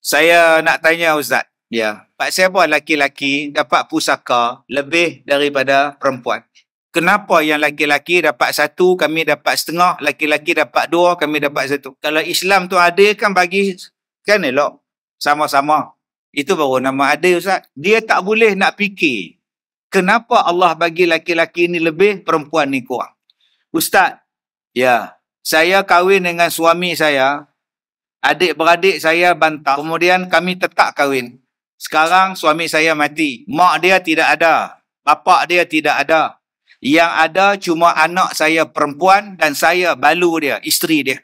Saya nak tanya Ustaz. Ya, pasal apa laki-laki dapat pusaka lebih daripada perempuan? Kenapa yang laki-laki dapat satu, kami dapat setengah, laki-laki dapat dua, kami dapat satu? Kalau Islam tu adil kan bagi, kan elok. Sama-sama. Itu baru nama adil Ustaz. Dia tak boleh nak fikir. Kenapa Allah bagi laki-laki ni lebih, perempuan ni kurang? Ustaz, ya, saya kahwin dengan suami saya, adik-beradik saya bantah. Kemudian kami tetap kahwin. Sekarang suami saya mati. Mak dia tidak ada. Bapak dia tidak ada. Yang ada cuma anak saya perempuan dan saya balu dia, isteri dia.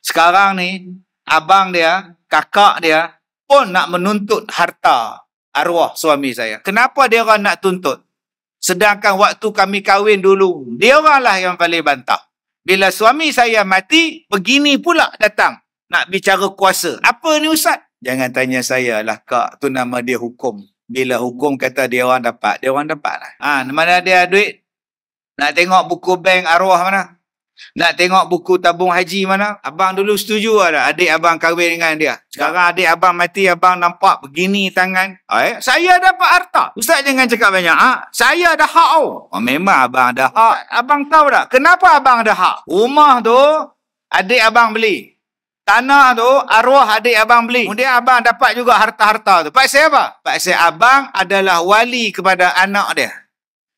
Sekarang ni, abang dia, kakak dia pun nak menuntut harta arwah suami saya. Kenapa dia orang nak tuntut? Sedangkan waktu kami kahwin dulu, dia oranglah yang paling bantah. Bila suami saya mati, begini pula datang. Nak bicara kuasa. Apa ni Ustaz? Jangan tanya saya lah, Kak. Tu nama dia hukum. Bila hukum kata dia orang dapat, dia orang dapat lah. Mana dia duit? Nak tengok buku bank arwah mana? Nak tengok buku tabung haji mana? Abang dulu setuju ada adik abang kahwin dengan dia. Sekarang adik abang mati, abang nampak begini tangan. Saya dapat harta. Ustaz jangan cakap banyak. Saya ada hak. Memang abang ada hak. Abang tahu tak? Kenapa abang ada hak? Rumah tu adik abang beli. Tanah tu arwah adik abang beli. Kemudian abang dapat juga harta-harta tu. Pasal apa? Pasal abang adalah wali kepada anak dia.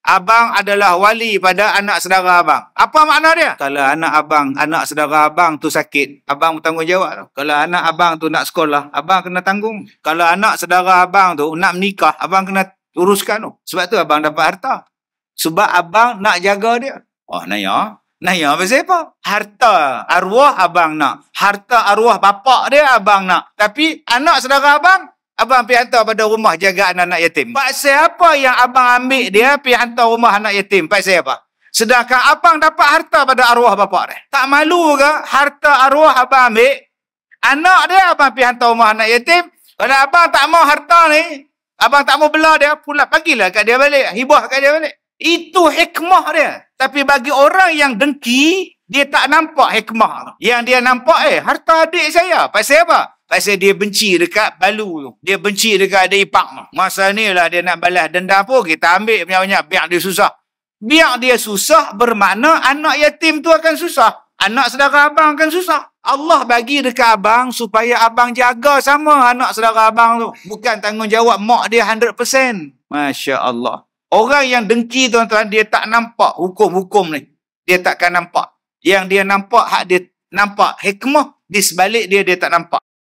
Abang adalah wali pada anak saudara abang. Apa makna dia? Kalau anak saudara abang tu sakit, abang bertanggungjawab. Kalau anak abang tu nak sekolah, abang kena tanggung. Kalau anak saudara abang tu nak menikah, abang kena uruskan. Sebab tu abang dapat harta. Sebab abang nak jaga dia. Naya pasal apa? Harta arwah abang nak. Harta arwah bapak dia abang nak. Tapi anak saudara abang pergi hantar pada rumah jaga anak-anak yatim. Pasal apa yang abang ambil dia pergi hantar rumah anak yatim? Pasal apa? Sedangkan abang dapat harta pada arwah bapak dia. Tak malu ke harta arwah abang ambil? Anak dia abang pergi hantar rumah anak yatim. Kalau abang tak mau harta ni, abang tak mau belah dia, pula bagilah kat dia balik. Hibah kat dia balik. Itu hikmah dia. Tapi bagi orang yang dengki, dia tak nampak hikmah. Yang dia nampak, harta adik saya. Pasal apa? Pasal dia benci dekat balu tu. Dia benci dekat adik ipar tu. Masa ni lah dia nak balas dendam pun, kita ambil banyak-banyak. Biar dia susah. Biar dia susah bermakna anak yatim tu akan susah. Anak saudara abang akan susah. Allah bagi dekat abang supaya abang jaga sama anak saudara abang tu. Bukan tanggungjawab mak dia 100%. Masya Allah. Orang yang dengki tuan-tuan, dia tak nampak hukum-hukum ni. Dia takkan nampak. Yang dia nampak, hak dia nampak hikmah. Di sebalik dia tak nampak.